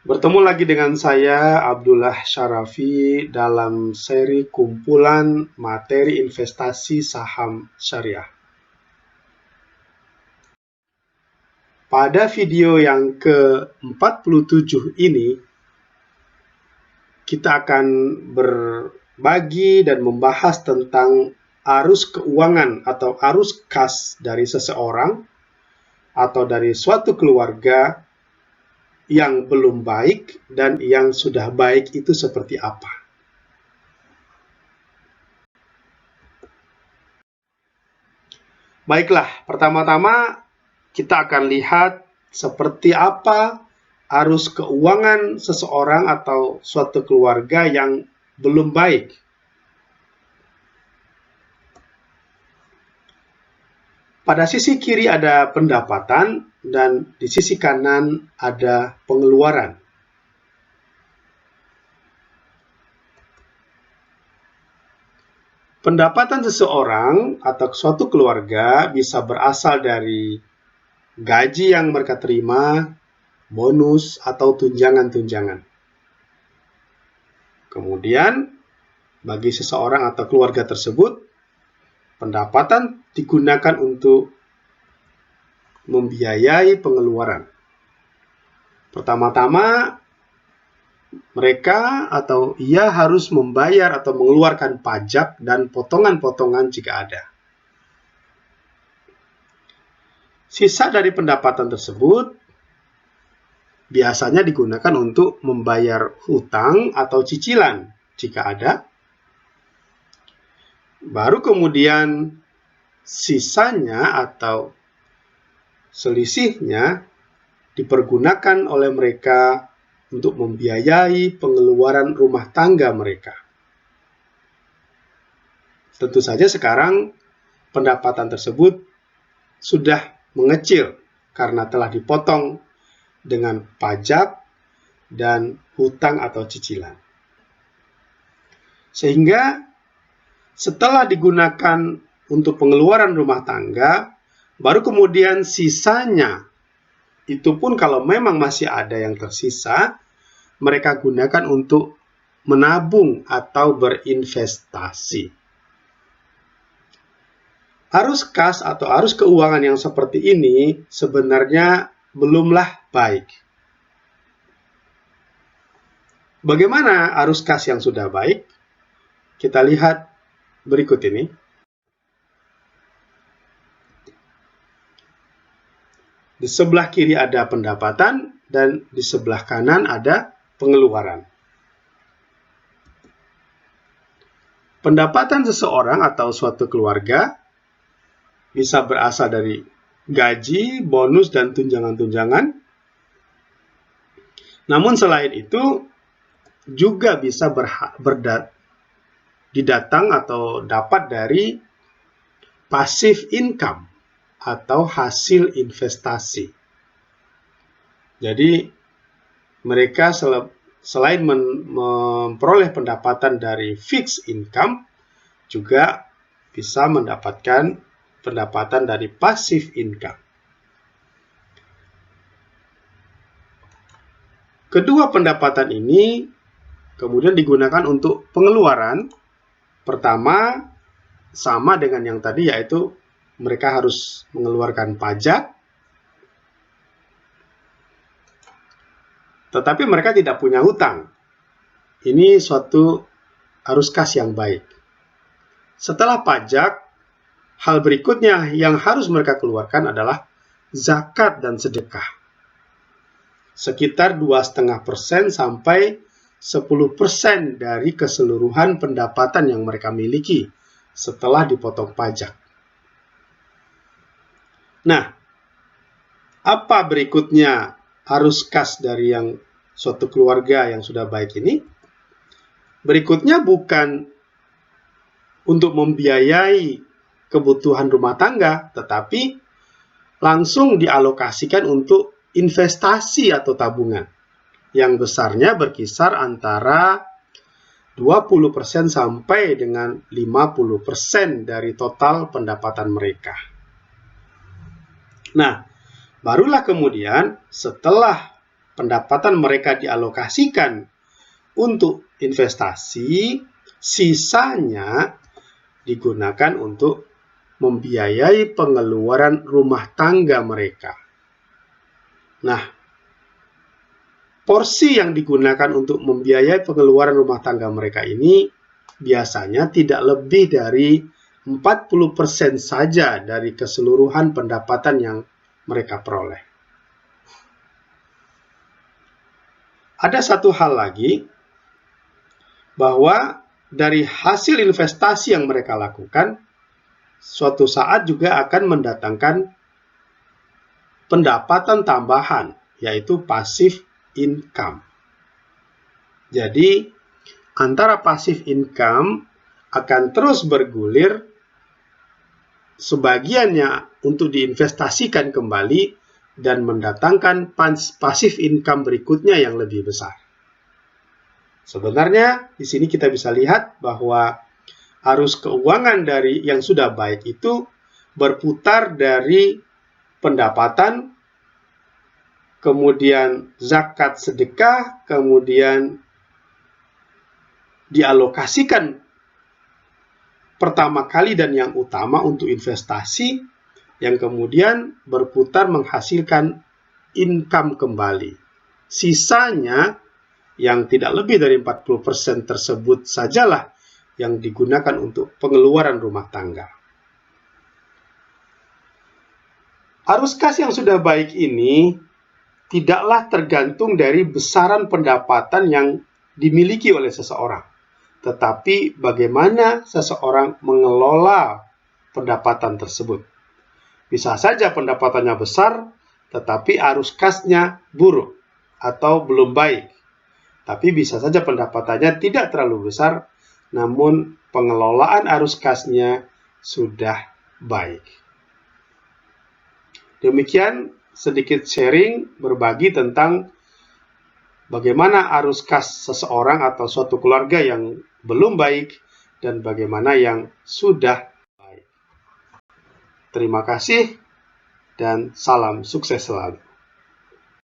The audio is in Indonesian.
Bertemu lagi dengan saya, Abdullah Syarafi, dalam seri kumpulan materi investasi saham syariah. Pada video yang ke-47 ini, kita akan berbagi dan membahas tentang arus keuangan atau arus kas dari seseorang atau dari suatu keluarga yang belum baik dan yang sudah baik itu seperti apa. Baiklah, pertama-tama kita akan lihat seperti apa arus keuangan seseorang atau suatu keluarga yang belum baik. Pada sisi kiri ada pendapatan dan di sisi kanan ada pengeluaran. Pendapatan seseorang atau suatu keluarga bisa berasal dari gaji yang mereka terima, bonus, atau tunjangan-tunjangan. Kemudian, bagi seseorang atau keluarga tersebut, pendapatan digunakan untuk membiayai pengeluaran. Pertama-tama, mereka atau ia harus membayar atau mengeluarkan pajak dan potongan-potongan jika ada. Sisa dari pendapatan tersebut biasanya digunakan untuk membayar hutang atau cicilan jika ada. Baru kemudian sisanya atau selisihnya dipergunakan oleh mereka untuk membiayai pengeluaran rumah tangga mereka. Tentu saja sekarang pendapatan tersebut sudah mengecil karena telah dipotong dengan pajak dan hutang atau cicilan. Sehingga setelah digunakan untuk pengeluaran rumah tangga, baru kemudian sisanya, itu pun kalau memang masih ada yang tersisa, mereka gunakan untuk menabung atau berinvestasi. Arus kas atau arus keuangan yang seperti ini sebenarnya belumlah baik. Bagaimana arus kas yang sudah baik? Kita lihat berikut ini. Di sebelah kiri ada pendapatan dan di sebelah kanan ada pengeluaran. Pendapatan seseorang atau suatu keluarga bisa berasal dari gaji, bonus, dan tunjangan-tunjangan. Namun selain itu juga bisa didatang atau dapat dari passive income atau hasil investasi. Jadi mereka selain memperoleh pendapatan dari fixed income, juga bisa mendapatkan pendapatan dari passive income. Kedua pendapatan ini kemudian digunakan untuk pengeluaran. Pertama, sama dengan yang tadi, yaitu mereka harus mengeluarkan pajak, tetapi mereka tidak punya hutang. Ini suatu arus kas yang baik. Setelah pajak, hal berikutnya yang harus mereka keluarkan adalah zakat dan sedekah. Sekitar 2,5% sampai 10% dari keseluruhan pendapatan yang mereka miliki setelah dipotong pajak. Nah, apa berikutnya arus kas dari yang suatu keluarga yang sudah baik ini? Berikutnya bukan untuk membiayai kebutuhan rumah tangga, tetapi langsung dialokasikan untuk investasi atau tabungan yang besarnya berkisar antara 20% sampai dengan 50% dari total pendapatan mereka. Nah, barulah kemudian setelah pendapatan mereka dialokasikan untuk investasi, sisanya digunakan untuk membiayai pengeluaran rumah tangga mereka. Nah, porsi yang digunakan untuk membiayai pengeluaran rumah tangga mereka ini biasanya tidak lebih dari 40% saja dari keseluruhan pendapatan yang mereka peroleh. Ada satu hal lagi, bahwa dari hasil investasi yang mereka lakukan, suatu saat juga akan mendatangkan pendapatan tambahan, yaitu passive income. Jadi, antara passive income akan terus bergulir, sebagiannya untuk diinvestasikan kembali dan mendatangkan passive income berikutnya yang lebih besar. Sebenarnya di sini kita bisa lihat bahwa arus keuangan dari yang sudah baik itu berputar dari pendapatan, kemudian zakat sedekah, kemudian dialokasikan pertama kali dan yang utama untuk investasi, yang kemudian berputar menghasilkan income kembali. Sisanya yang tidak lebih dari 40% tersebut sajalah yang digunakan untuk pengeluaran rumah tangga. Arus kas yang sudah baik ini tidaklah tergantung dari besaran pendapatan yang dimiliki oleh seseorang, tetapi bagaimana seseorang mengelola pendapatan tersebut. Bisa saja pendapatannya besar, tetapi arus kasnya buruk atau belum baik. Tapi bisa saja pendapatannya tidak terlalu besar, namun pengelolaan arus kasnya sudah baik. Demikian sedikit sharing berbagi tentang bagaimana arus kas seseorang atau suatu keluarga yang belum baik dan bagaimana yang sudah baik. Terima kasih dan salam sukses selalu.